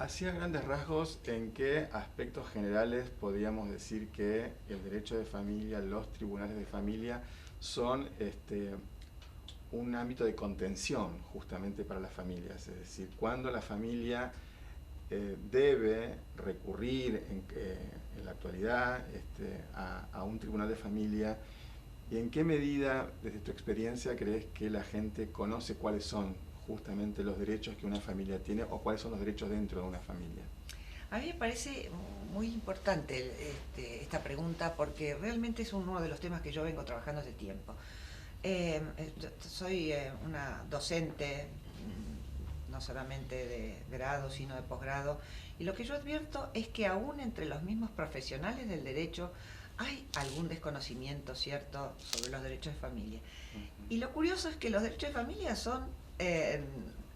Así a grandes rasgos, ¿en qué aspectos generales podríamos decir que el derecho de familia, los tribunales de familia, son un ámbito de contención justamente para las familias? Es decir, cuando la familia debe recurrir en la actualidad a un tribunal de familia, ¿y en qué medida, desde tu experiencia, crees que la gente conoce cuáles son justamente los derechos que una familia tiene o cuáles son los derechos dentro de una familia? A mí me parece muy importante esta pregunta porque realmente es uno de los temas que yo vengo trabajando hace tiempo. Soy una docente, no solamente de grado, sino de posgrado, y lo que yo advierto es que aún entre los mismos profesionales del derecho hay algún desconocimiento, ¿cierto?, sobre los derechos de familia. Y lo curioso es que los derechos de familia son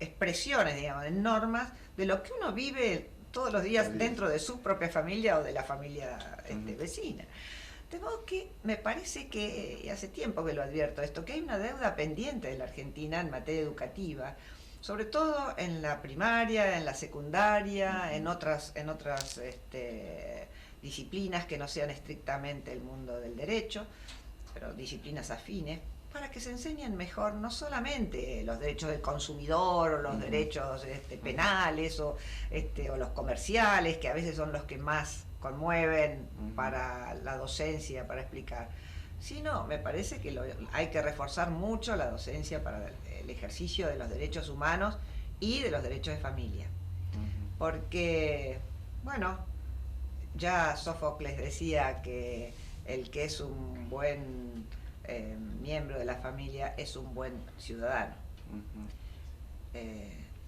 expresiones, digamos, de normas de lo que uno vive todos los días dentro de su propia familia o de la familia vecina. De modo que me parece que, y hace tiempo que lo advierto esto, que hay una deuda pendiente de la Argentina en materia educativa, sobre todo en la primaria, en la secundaria, en otras disciplinas que no sean estrictamente el mundo del derecho, pero disciplinas afines, para que se enseñen mejor no solamente los derechos del consumidor o los derechos penales o los comerciales, que a veces son los que más conmueven para la docencia, para explicar, sino me parece que hay que reforzar mucho la docencia para el ejercicio de los derechos humanos y de los derechos de familia. Porque, bueno, ya Sófocles decía que el que es un buen miembro de la familia es un buen ciudadano.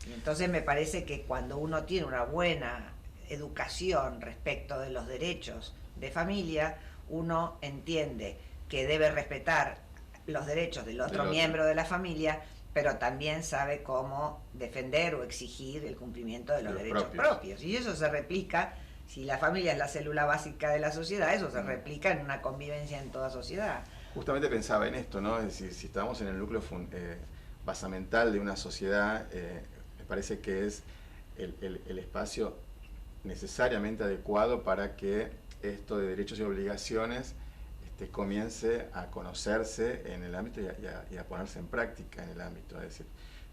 Entonces me parece que cuando uno tiene una buena educación respecto de los derechos de familia, uno entiende que debe respetar los derechos del otro miembro de la familia, pero también sabe cómo defender o exigir el cumplimiento de los derechos propios. Y eso se replica, si la familia es la célula básica de la sociedad, eso se replica en una convivencia en toda sociedad. Justamente pensaba en esto, ¿no? Es decir, si estamos en el núcleo basamental de una sociedad, me parece que es el espacio necesariamente adecuado para que esto de derechos y obligaciones comience a conocerse en el ámbito y a ponerse en práctica en el ámbito. Es decir,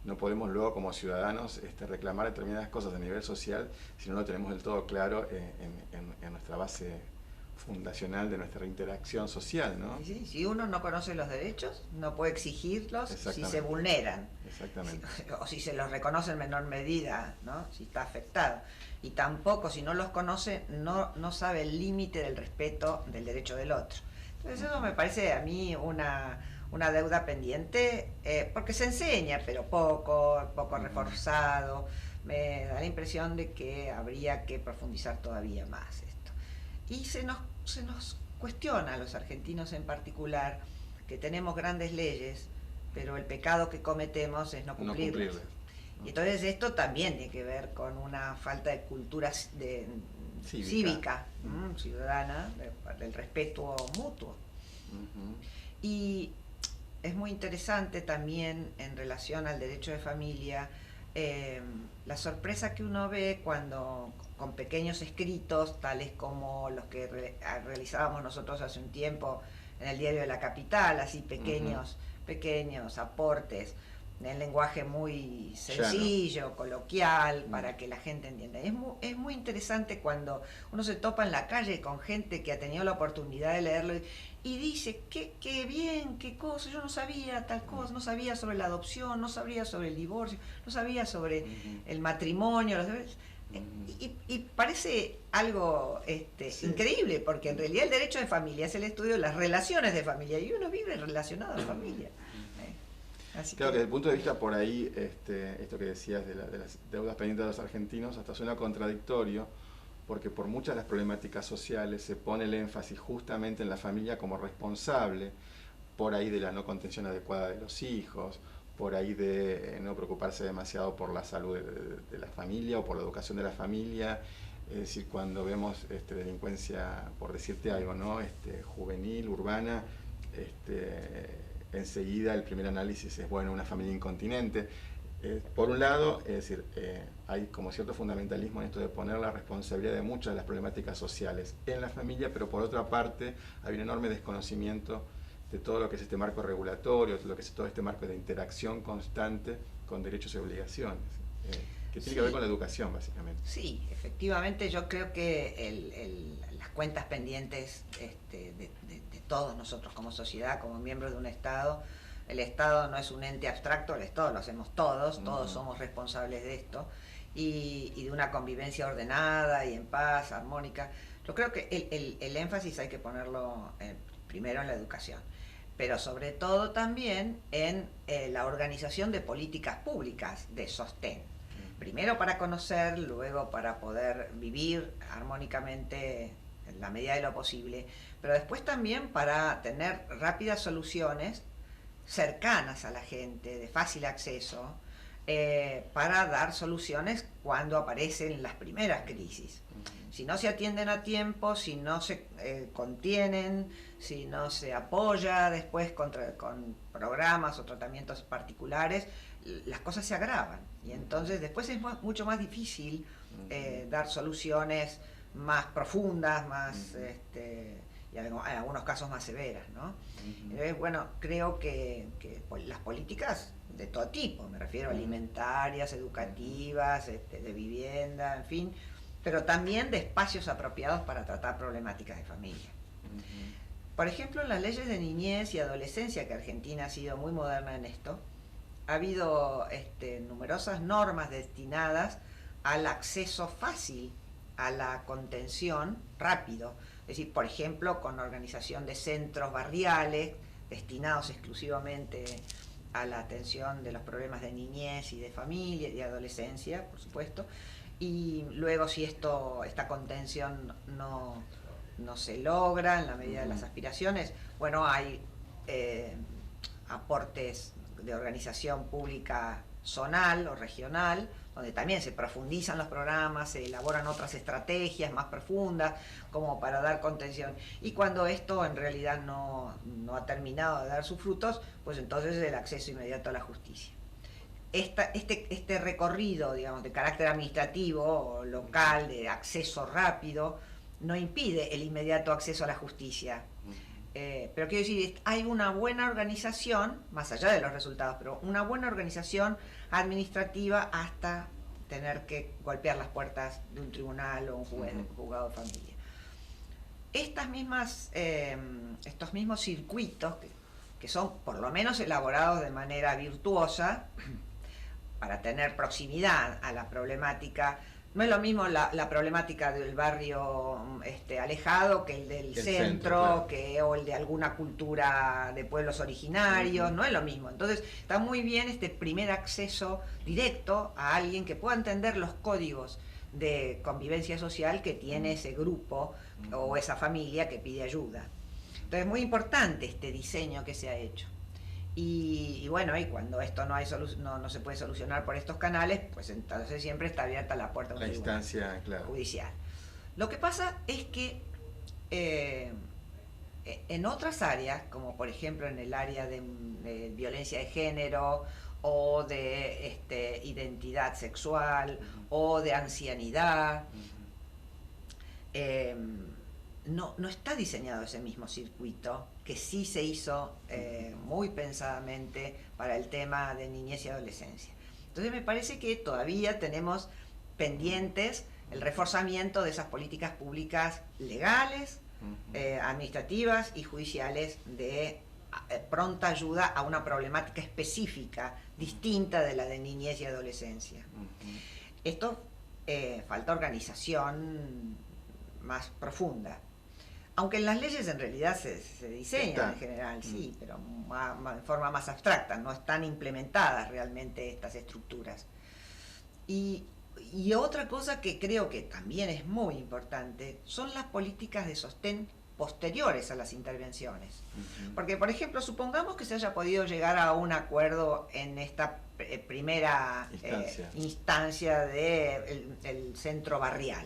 no podemos luego como ciudadanos reclamar determinadas cosas a nivel social si no lo tenemos del todo claro en nuestra base fundacional de nuestra interacción social, ¿no? Sí, si uno no conoce los derechos, no puede exigirlos si se vulneran. Exactamente. O si se los reconoce en menor medida, ¿no? Si está afectado. Y tampoco, si no los conoce, no sabe el límite del respeto del derecho del otro. Entonces eso me parece a mí una deuda pendiente, porque se enseña, pero poco reforzado. Me da la impresión de que habría que profundizar todavía más esto. Y se nos cuestiona a los argentinos en particular que tenemos grandes leyes, pero el pecado que cometemos es no cumplirlas. Y entonces esto también tiene que ver con una falta de cultura cívica ciudadana, del respeto mutuo. Y es muy interesante también en relación al derecho de familia, la sorpresa que uno ve cuando con pequeños escritos, tales como los que realizábamos nosotros hace un tiempo en el diario de la Capital, así pequeños aportes en lenguaje muy sencillo, coloquial, para que la gente entienda. Es muy interesante cuando uno se topa en la calle con gente que ha tenido la oportunidad de leerlo y dice, qué bien, qué cosa, yo no sabía tal cosa, no sabía sobre la adopción, no sabía sobre el divorcio, no sabía sobre el matrimonio, los deberes. Y parece algo increíble, porque en realidad el derecho de familia es el estudio de las relaciones de familia, y uno vive relacionado a la familia. Así claro que desde el punto de vista por ahí, esto que decías de las deudas pendientes de los argentinos, hasta suena contradictorio, porque por muchas de las problemáticas sociales se pone el énfasis justamente en la familia como responsable, por ahí de la no contención adecuada de los hijos, por ahí de no preocuparse demasiado por la salud de la familia o por la educación de la familia. Es decir, cuando vemos delincuencia, por decirte algo, ¿no? Juvenil, urbana, enseguida el primer análisis es, bueno, una familia incontinente. Por un lado, es decir, hay como cierto fundamentalismo en esto de poner la responsabilidad de muchas de las problemáticas sociales en la familia, pero por otra parte hay un enorme desconocimiento de todo lo que es este marco regulatorio, lo que es todo este marco de interacción constante con derechos y obligaciones, que tiene que ver con la educación, básicamente. Sí, efectivamente yo creo que las cuentas pendientes de todos nosotros como sociedad, como miembros de un Estado, el Estado no es un ente abstracto, el Estado lo hacemos todos, todos somos responsables de esto, y de una convivencia ordenada y en paz, armónica. Yo creo que el énfasis hay que ponerlo primero en la educación, pero sobre todo también en la organización de políticas públicas de sostén. Primero para conocer, luego para poder vivir armónicamente en la medida de lo posible, pero después también para tener rápidas soluciones cercanas a la gente, de fácil acceso, para dar soluciones cuando aparecen las primeras crisis. Si no se atienden a tiempo, si no se contienen, si no se apoya después con programas o tratamientos particulares, las cosas se agravan. Y entonces después es mucho más difícil dar soluciones más profundas, más y en algunos casos más severas, ¿no? Entonces, bueno, creo que las políticas de todo tipo, me refiero a alimentarias, educativas, de vivienda, en fin, pero también de espacios apropiados para tratar problemáticas de familia. Por ejemplo, en las leyes de niñez y adolescencia, que Argentina ha sido muy moderna en esto, ha habido numerosas normas destinadas al acceso fácil a la contención rápido. Es decir, por ejemplo, con la organización de centros barriales destinados exclusivamente a la atención de los problemas de niñez y de familia y de adolescencia, por supuesto. Y luego, si esta contención no se logra en la medida de las aspiraciones, bueno, hay aportes de organización pública zonal o regional, donde también se profundizan los programas, se elaboran otras estrategias más profundas como para dar contención. Y cuando esto en realidad no ha terminado de dar sus frutos, pues entonces el acceso inmediato a la justicia. Este recorrido, digamos, de carácter administrativo o local, de acceso rápido, no impide el inmediato acceso a la justicia. Pero quiero decir, hay una buena organización, más allá de los resultados, pero una buena organización administrativa hasta tener que golpear las puertas de un tribunal o un juzgado de familia. Estos mismos circuitos, que son por lo menos elaborados de manera virtuosa, para tener proximidad a la problemática. No es lo mismo la problemática del barrio alejado que el del centro, claro, o el de alguna cultura de pueblos originarios, no es lo mismo. Entonces está muy bien este primer acceso directo a alguien que pueda entender los códigos de convivencia social que tiene ese grupo o esa familia que pide ayuda. Entonces es muy importante este diseño que se ha hecho. Y bueno, y cuando esto no se puede solucionar por estos canales, pues entonces siempre está abierta la puerta a un tribunal judicial. Lo que pasa es que en otras áreas, como por ejemplo en el área de violencia de género o de identidad sexual o de ancianidad, no está diseñado ese mismo circuito que sí se hizo muy pensadamente para el tema de niñez y adolescencia. Entonces me parece que todavía tenemos pendientes el reforzamiento de esas políticas públicas legales, administrativas y judiciales de pronta ayuda a una problemática específica, distinta de la de niñez y adolescencia. Esto falta organización más profunda. Aunque en las leyes en realidad se diseñan en general, sí, pero en forma más abstracta, no están implementadas realmente estas estructuras. Y otra cosa que creo que también es muy importante son las políticas de sostén posteriores a las intervenciones. Porque, por ejemplo, supongamos que se haya podido llegar a un acuerdo en esta primera instancia del centro barrial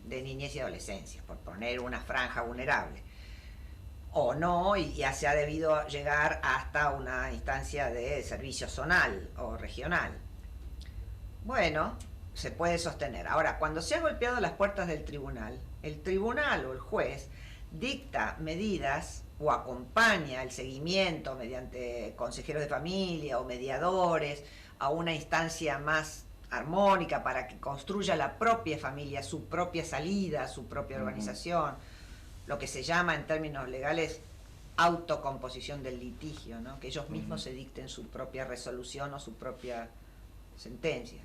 de niñez y adolescencia, por poner una franja vulnerable, o no, y ya se ha debido llegar hasta una instancia de servicio zonal o regional. Bueno, se puede sostener. Ahora, cuando se ha golpeado las puertas del tribunal, el tribunal o el juez dicta medidas o acompaña el seguimiento mediante consejeros de familia o mediadores a una instancia más armónica para que construya la propia familia, su propia salida, su propia organización, lo que se llama en términos legales autocomposición del litigio, ¿no? Que ellos mismos se dicten su propia resolución o su propia sentencia.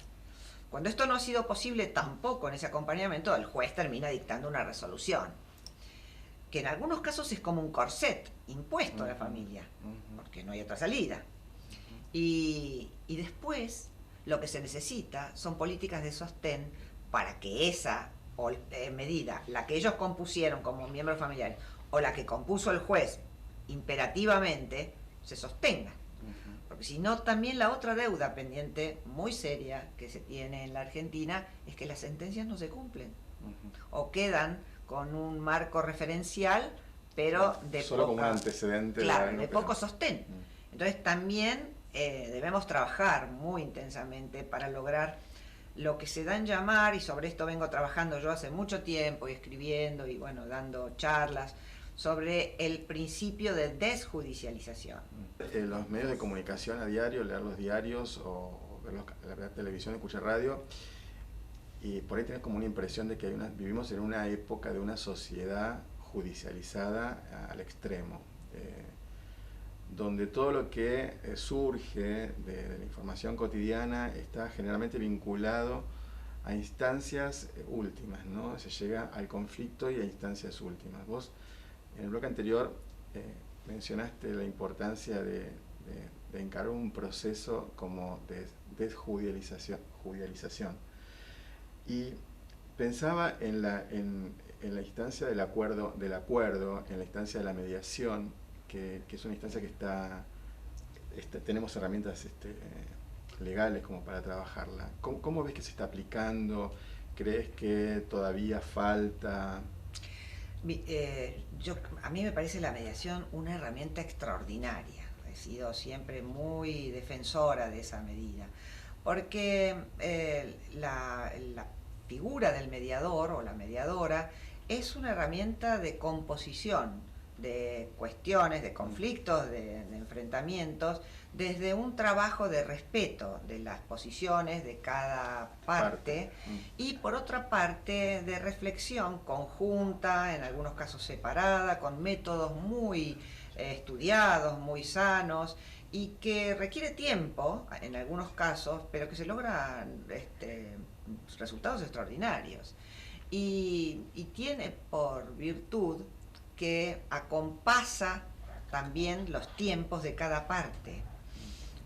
Cuando esto no ha sido posible tampoco en ese acompañamiento, el juez termina dictando una resolución, que en algunos casos es como un corset impuesto a la familia, porque no hay otra salida. Y después lo que se necesita son políticas de sostén para que esa medida, la que ellos compusieron como miembros familiares, o la que compuso el juez imperativamente, se sostenga. Porque si no, también la otra deuda pendiente muy seria que se tiene en la Argentina es que las sentencias no se cumplen, o quedan con un marco referencial, pero de solo como un antecedente, claro, de poco sostén. Entonces también debemos trabajar muy intensamente para lograr lo que se da en llamar, y sobre esto vengo trabajando yo hace mucho tiempo y escribiendo y bueno, dando charlas sobre el principio de desjudicialización. Los medios de comunicación a diario, leer los diarios o ver la televisión, escuchar radio, y por ahí tenés como una impresión de que vivimos en una época de una sociedad judicializada al extremo, donde todo lo que surge de la información cotidiana está generalmente vinculado a instancias últimas, ¿no? Se llega al conflicto y a instancias últimas. Vos, en el bloque anterior, mencionaste la importancia de encarar un proceso como de desjudicialización. Y pensaba en la instancia del acuerdo, en la instancia de la mediación, que es una instancia que tenemos herramientas legales como para trabajarla. ¿Cómo ves que se está aplicando? ¿Crees que todavía falta? A mí me parece la mediación una herramienta extraordinaria. He sido siempre muy defensora de esa medida, porque la figura del mediador o la mediadora es una herramienta de composición de cuestiones, de conflictos, de enfrentamientos, desde un trabajo de respeto de las posiciones de cada parte y por otra parte de reflexión conjunta, en algunos casos separada, con métodos muy estudiados, muy sanos, y que requiere tiempo en algunos casos, pero que se logran resultados extraordinarios. Y tiene por virtud que acompasa también los tiempos de cada parte.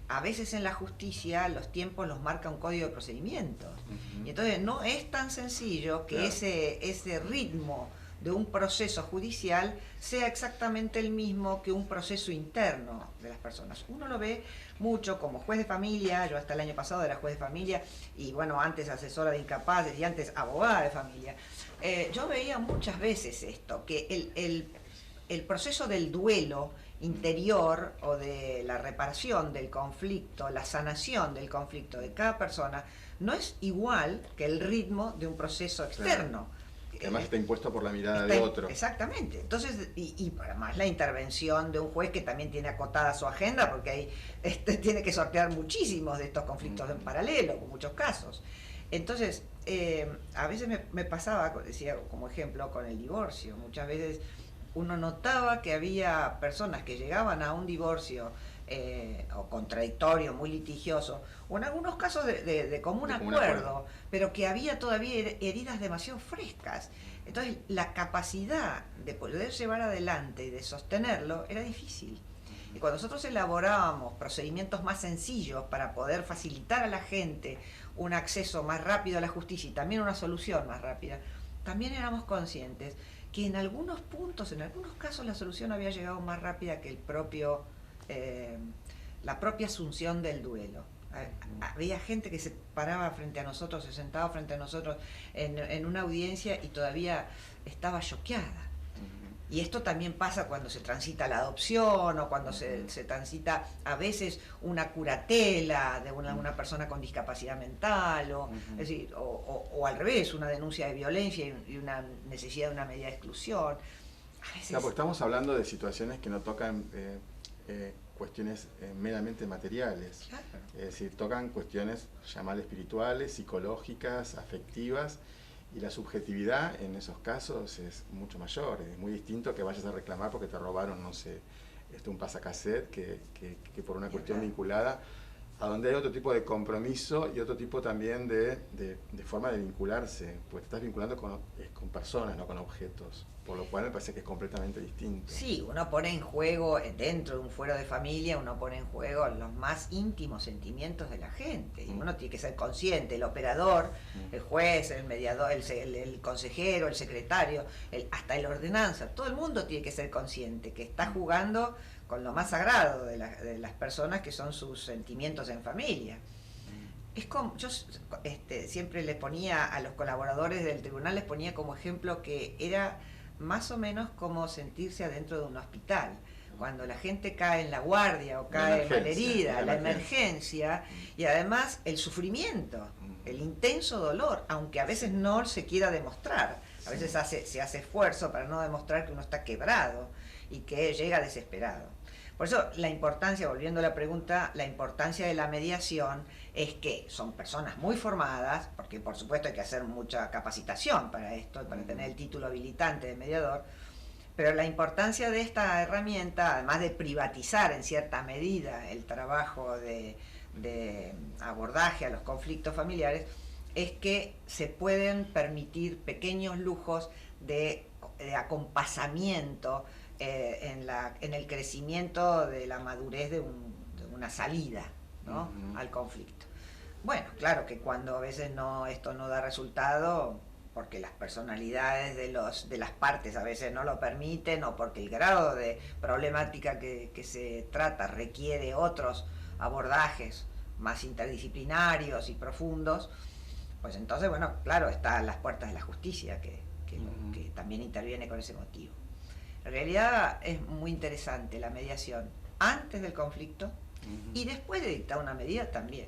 A veces en la justicia los tiempos los marca un código de procedimientos. Y entonces no es tan sencillo que ese ritmo de un proceso judicial sea exactamente el mismo que un proceso interno de las personas. Uno lo ve mucho como juez de familia. Yo hasta el año pasado era juez de familia y bueno, antes asesora de incapaces y antes abogada de familia. Yo veía muchas veces esto, que el proceso del duelo interior o de la reparación del conflicto, la sanación del conflicto de cada persona, no es igual que el ritmo de un proceso externo. Además está impuesto por la mirada de otro. Exactamente. Entonces, y además la intervención de un juez que también tiene acotada su agenda, porque ahí tiene que sortear muchísimos de estos conflictos en paralelo, en muchos casos. Entonces, a veces me pasaba, decía como ejemplo, con el divorcio. Muchas veces uno notaba que había personas que llegaban a un divorcio o contradictorio, muy litigioso, o en algunos casos de común acuerdo, pero que había todavía heridas demasiado frescas. Entonces, la capacidad de poder llevar adelante y de sostenerlo era difícil. Y cuando nosotros elaborábamos procedimientos más sencillos para poder facilitar a la gente un acceso más rápido a la justicia y también una solución más rápida, también éramos conscientes que en algunos puntos, en algunos casos, la solución había llegado más rápida que la propia asunción del duelo. Había gente que se paraba frente a nosotros, se sentaba frente a nosotros en una audiencia y todavía estaba choqueada. Y esto también pasa cuando se transita la adopción o cuando se transita a veces una curatela de una persona con discapacidad mental, es decir, o al revés, una denuncia de violencia y una necesidad de una medida de exclusión. A veces... porque estamos hablando de situaciones que no tocan cuestiones meramente materiales. Claro. Es decir, tocan cuestiones, llamarle espirituales, psicológicas, afectivas, y la subjetividad en esos casos es mucho mayor. Es muy distinto que vayas a reclamar porque te robaron, no sé, un pasacassette que por una cuestión vinculada a donde hay otro tipo de compromiso y otro tipo también de forma de vincularse, pues te estás vinculando con personas, no con objetos, por lo cual me parece que es completamente distinto. Sí, uno pone en juego, dentro de un fuero de familia, uno pone en juego los más íntimos sentimientos de la gente, y uno tiene que ser consciente, el operador, el juez, el mediador, el consejero, el secretario, hasta el ordenanza, todo el mundo tiene que ser consciente que está jugando con lo más sagrado de las personas, que son sus sentimientos en familia. Es como, yo siempre les ponía a los colaboradores del tribunal, les ponía como ejemplo que era más o menos como sentirse adentro de un hospital. Cuando la gente cae en la guardia o cae malherida, la emergencia, y además el sufrimiento, el intenso dolor, aunque a veces no se quiera demostrar. A veces se hace esfuerzo para no demostrar que uno está quebrado y que llega desesperado. Por eso la importancia, volviendo a la pregunta, la importancia de la mediación es que son personas muy formadas, porque por supuesto hay que hacer mucha capacitación para esto, para tener el título habilitante de mediador, pero la importancia de esta herramienta, además de privatizar en cierta medida el trabajo de abordaje a los conflictos familiares, es que se pueden permitir pequeños lujos de acompasamiento en el crecimiento de la madurez de una salida, ¿no? Al conflicto. Bueno, claro que cuando a veces esto no da resultado, porque las personalidades de las partes a veces no lo permiten, o porque el grado de problemática que se trata requiere otros abordajes más interdisciplinarios y profundos, pues entonces, bueno, claro, está a las puertas de la justicia que también interviene con ese motivo. En realidad es muy interesante la mediación antes del conflicto y después de dictar una medida también.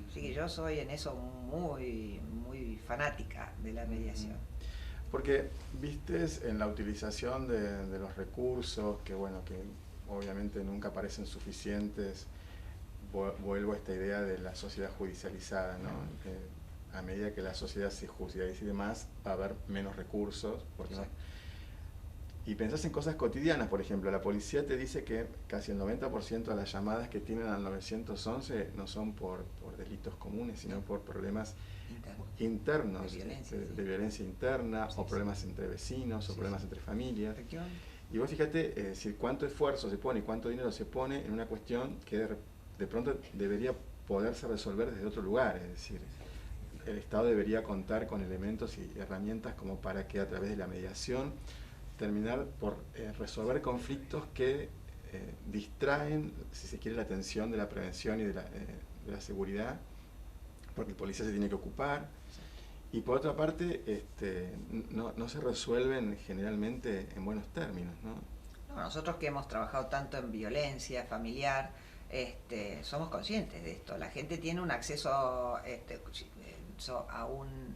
Así que yo soy en eso muy, muy fanática de la mediación. Porque vistes en la utilización de los recursos, que bueno, que obviamente nunca parecen suficientes, vuelvo a esta idea de la sociedad judicializada, ¿no? A medida que la sociedad se judicialice y demás, va a haber menos recursos, porque sí. Y pensás en cosas cotidianas, por ejemplo, la policía te dice que casi el 90% de las llamadas que tienen al 911 no son por delitos comunes, sino por problemas internos, de violencia interna, o problemas entre vecinos, o problemas entre familias. Y vos fíjate cuánto esfuerzo se pone y cuánto dinero se pone en una cuestión que de pronto debería poderse resolver desde otro lugar, es decir, el Estado debería contar con elementos y herramientas como para que a través de la mediación terminar por resolver conflictos que distraen, si se quiere, la atención de la prevención y de la seguridad, porque el policía se tiene que ocupar, y por otra parte no se resuelven generalmente en buenos términos, ¿no? No, nosotros que hemos trabajado tanto en violencia familiar, somos conscientes de esto. La gente tiene un acceso a un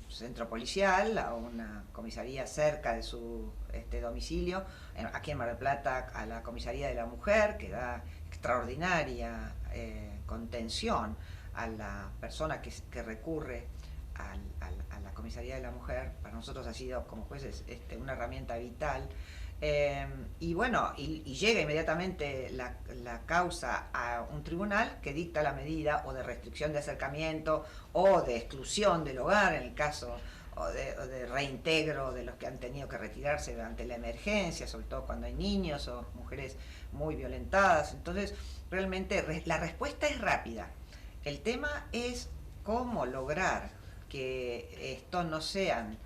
centro policial, a una comisaría cerca de su domicilio, aquí en Mar del Plata a la comisaría de la mujer, que da extraordinaria contención a la persona que recurre a la comisaría de la mujer. Para nosotros ha sido como jueces una herramienta vital. Y bueno, y llega inmediatamente la causa a un tribunal que dicta la medida o de restricción de acercamiento o de exclusión del hogar, en el caso o de reintegro de los que han tenido que retirarse ante la emergencia, sobre todo cuando hay niños o mujeres muy violentadas. Entonces, realmente la respuesta es rápida. El tema es cómo lograr que esto no sean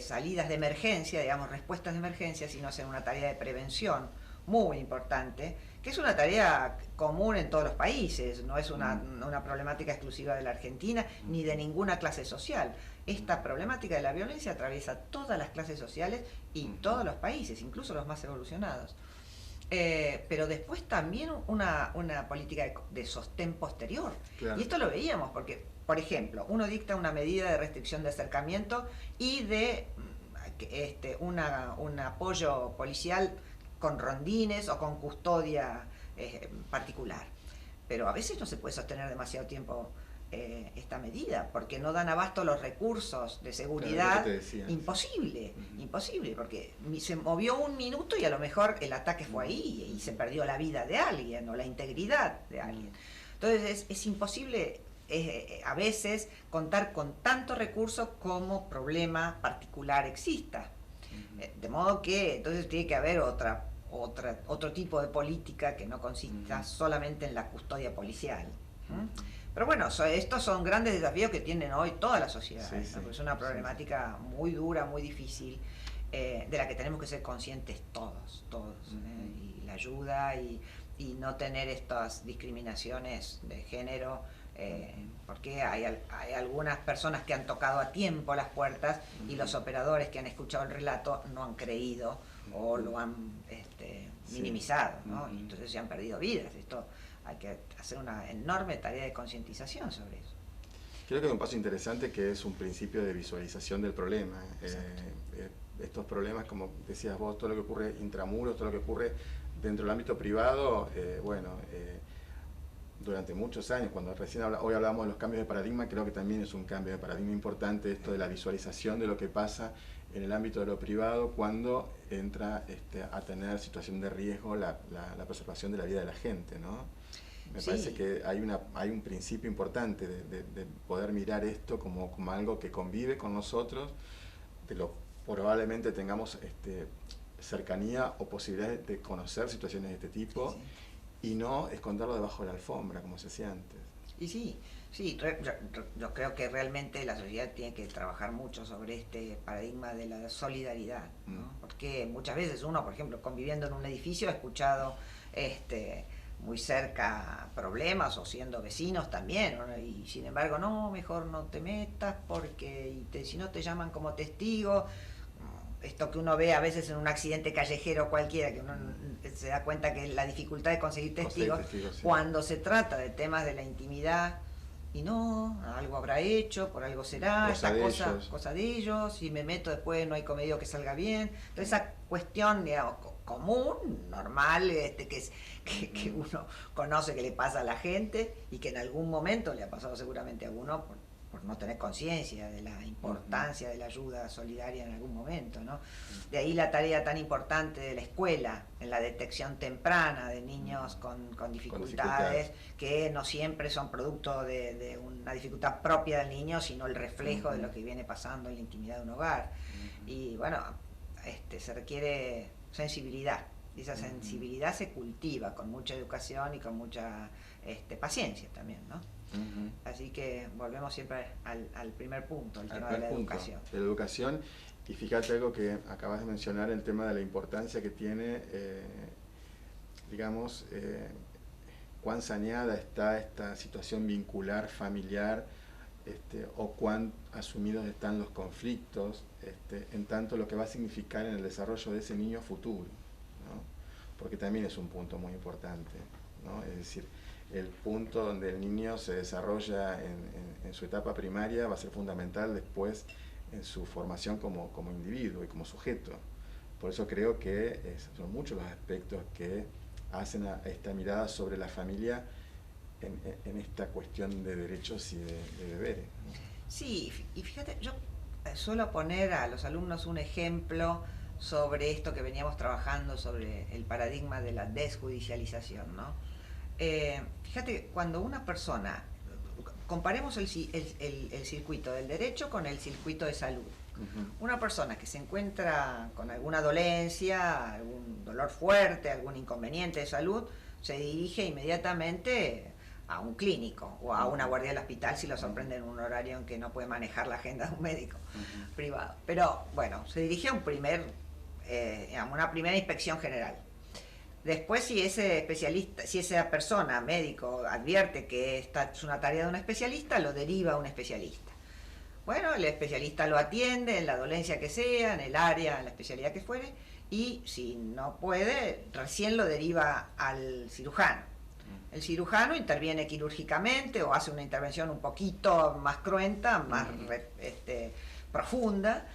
salidas de emergencia, digamos, respuestas de emergencia, sino hacer una tarea de prevención muy importante, que es una tarea común en todos los países, no es una problemática exclusiva de la Argentina ni de ninguna clase social. Esta problemática de la violencia atraviesa todas las clases sociales y todos los países, incluso los más evolucionados. Pero después también una política de sostén posterior. Claro. Y esto lo veíamos porque, por ejemplo, uno dicta una medida de restricción de acercamiento y de un apoyo policial con rondines o con custodia particular. Pero a veces no se puede sostener demasiado tiempo esta medida, porque no dan abasto los recursos de seguridad. Claro, imposible, imposible, porque se movió un minuto y a lo mejor el ataque fue ahí y se perdió la vida de alguien o la integridad de alguien. Entonces es imposible a veces contar con tanto recurso como problema particular exista. De modo que entonces tiene que haber otro tipo de política que no consista solamente en la custodia policial. Pero bueno, estos son grandes desafíos que tienen hoy toda la sociedad. ¿No? Es una problemática muy dura, muy difícil, de la que tenemos que ser conscientes todos. Y la ayuda y no tener estas discriminaciones de género, porque hay algunas personas que han tocado a tiempo las puertas y los operadores que han escuchado el relato no han creído o lo han minimizado, ¿no? Y entonces se han perdido vidas. Esto hay que hacer una enorme tarea de concientización sobre eso. Creo que hay un paso interesante que es un principio de visualización del problema. Estos problemas, como decías vos, todo lo que ocurre intramuros, todo lo que ocurre dentro del ámbito privado, durante muchos años, cuando hoy hablamos de los cambios de paradigma, creo que también es un cambio de paradigma importante esto de la visualización de lo que pasa en el ámbito de lo privado cuando entra a tener situación de riesgo la preservación de la vida de la gente, ¿no? Me parece que hay un principio importante de poder mirar esto como algo que convive con nosotros, de lo probablemente tengamos cercanía o posibilidades de conocer situaciones de este tipo y no esconderlo debajo de la alfombra como se hacía antes. Y yo creo que realmente la sociedad tiene que trabajar mucho sobre este paradigma de la solidaridad, ¿no? Porque muchas veces uno, por ejemplo, conviviendo en un edificio ha escuchado muy cerca problemas o siendo vecinos también, ¿no? Y sin embargo, no, mejor no te metas porque si no te llaman como testigo. Esto que uno ve a veces en un accidente callejero cualquiera, que uno se da cuenta que la dificultad de conseguir testigos, cuando se trata de temas de la intimidad, y no, algo habrá hecho, por algo será, cosa de ellos, si me meto después no hay comedio que salga bien. Entonces esa cuestión, digamos, común, normal, que uno conoce que le pasa a la gente y que en algún momento le ha pasado seguramente a uno por no tener conciencia de la importancia de la ayuda solidaria en algún momento, ¿no? De ahí la tarea tan importante de la escuela, en la detección temprana de niños con dificultades, que no siempre son producto de una dificultad propia del niño, sino el reflejo de lo que viene pasando en la intimidad de un hogar. Y bueno, se requiere sensibilidad, y esa sensibilidad se cultiva con mucha educación y con mucha paciencia también, ¿no? Así que volvemos siempre al primer punto, el tema de la educación. De la educación, y fíjate algo que acabas de mencionar, el tema de la importancia que tiene, cuán saneada está esta situación vincular, familiar, o cuán asumidos están los conflictos, en tanto lo que va a significar en el desarrollo de ese niño futuro, ¿no? Porque también es un punto muy importante, ¿no? Es decir, el punto donde el niño se desarrolla en su etapa primaria va a ser fundamental después en su formación como individuo y como sujeto. Por eso creo que son muchos los aspectos que hacen a esta mirada sobre la familia en esta cuestión de derechos y de deberes, ¿no? Sí, y fíjate, yo suelo poner a los alumnos un ejemplo sobre esto que veníamos trabajando, sobre el paradigma de la desjudicialización, ¿no? Fíjate, cuando una persona, comparemos el circuito del derecho con el circuito de salud. Una persona que se encuentra con alguna dolencia, algún dolor fuerte, algún inconveniente de salud, se dirige inmediatamente a un clínico o a una guardia del hospital si lo sorprende en un horario en que no puede manejar la agenda de un médico privado. Pero bueno, se dirige a una primera inspección general. Después, si ese especialista, si esa persona, médico, advierte que esta es una tarea de un especialista, lo deriva a un especialista. Bueno, el especialista lo atiende en la dolencia que sea, en el área, en la especialidad que fuere, y si no puede, recién lo deriva al cirujano. El cirujano interviene quirúrgicamente o hace una intervención un poquito más cruenta, más profunda,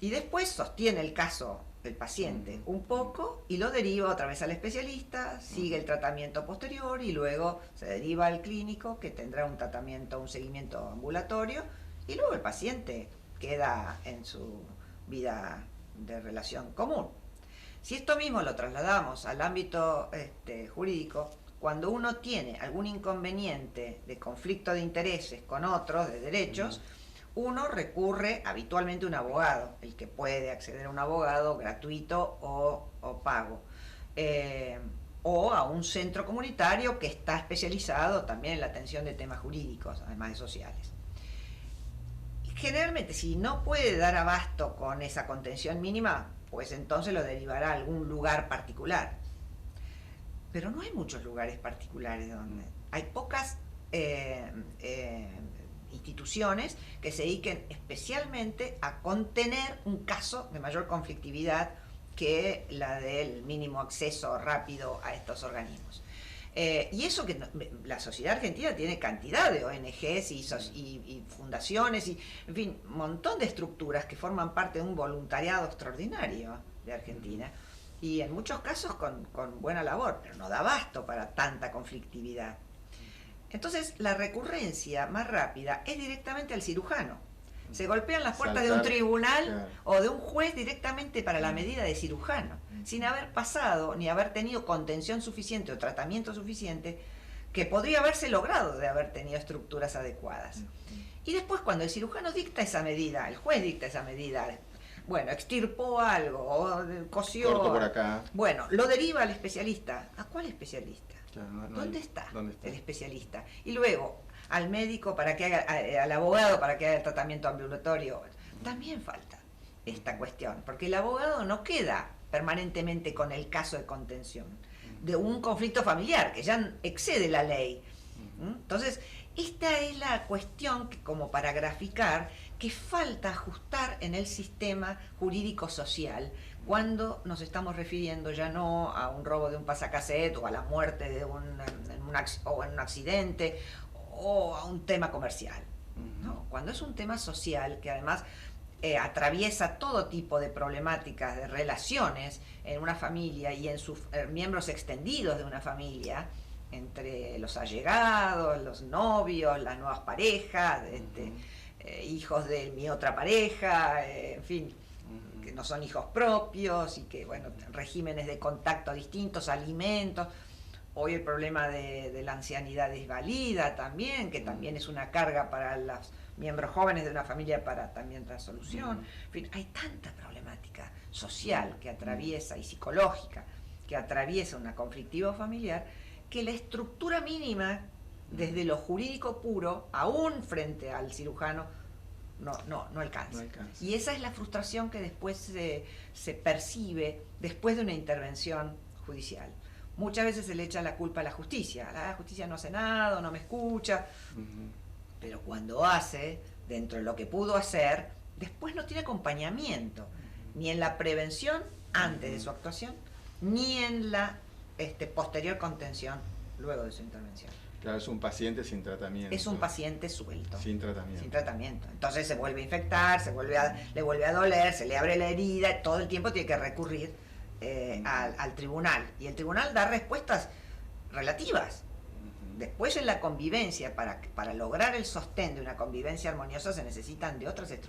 y después sostiene el caso del paciente un poco y lo deriva otra vez al especialista, sigue el tratamiento posterior y luego se deriva al clínico, que tendrá un tratamiento, un seguimiento ambulatorio, y luego el paciente queda en su vida de relación común. Si esto mismo lo trasladamos al ámbito jurídico, cuando uno tiene algún inconveniente de conflicto de intereses con otros, de derechos, uno recurre habitualmente a un abogado, el que puede acceder a un abogado gratuito o pago, o a un centro comunitario que está especializado también en la atención de temas jurídicos, además de sociales. Generalmente, si no puede dar abasto con esa contención mínima, pues entonces lo derivará a algún lugar particular. Pero no hay muchos lugares particulares donde... Hay pocas instituciones que se dediquen especialmente a contener un caso de mayor conflictividad que la del mínimo acceso rápido a estos organismos. Y eso que la sociedad argentina tiene cantidad de ONGs y fundaciones y, en fin, un montón de estructuras que forman parte de un voluntariado extraordinario de Argentina, y en muchos casos con buena labor, pero no da abasto para tanta conflictividad. Entonces, la recurrencia más rápida es directamente al cirujano. Se golpean las puertas de un tribunal o de un juez directamente para la medida de cirujano, sin haber pasado ni haber tenido contención suficiente o tratamiento suficiente que podría haberse logrado de haber tenido estructuras adecuadas. Y después, cuando el cirujano dicta esa medida, el juez dicta esa medida, bueno, extirpó algo, o cosió... Corto por acá. Bueno, lo deriva al especialista. ¿A cuál especialista? Claro, ¿Dónde está el especialista? Y luego, al médico para que haga, al abogado para que haga el tratamiento ambulatorio. También falta esta cuestión, porque el abogado no queda permanentemente con el caso de contención de un conflicto familiar que ya excede la ley. Entonces, esta es la cuestión que, como para graficar, que falta ajustar en el sistema jurídico social cuando nos estamos refiriendo ya no a un robo de un pasacassette o a la muerte de en un accidente o a un tema comercial. No, cuando es un tema social que además atraviesa todo tipo de problemáticas, de relaciones en una familia y en sus miembros extendidos de una familia, entre los allegados, los novios, las nuevas parejas, hijos de mi otra pareja, en fin, que no son hijos propios y que, bueno, regímenes de contacto distintos, alimentos. Hoy el problema de la ancianidad desvalida también, que también es una carga para los miembros jóvenes de una familia para también la solución. En fin, hay tanta problemática social que atraviesa y psicológica que atraviesa una conflictiva familiar, que la estructura mínima desde lo jurídico puro, aún frente al cirujano, no alcanza. Y esa es la frustración que después se percibe después de una intervención judicial. Muchas veces se le echa la culpa a la justicia no hace nada, no me escucha, pero cuando hace, dentro de lo que pudo hacer, después no tiene acompañamiento, ni en la prevención antes de su actuación, ni en la posterior contención luego de su intervención. Claro, es un paciente sin tratamiento. Es un paciente suelto. Sin tratamiento. Sin tratamiento. Entonces se vuelve a infectar, le vuelve a doler, se le abre la herida, todo el tiempo tiene que recurrir al tribunal. Y el tribunal da respuestas relativas. Después en la convivencia, para lograr el sostén de una convivencia armoniosa se necesitan de otras estructuras.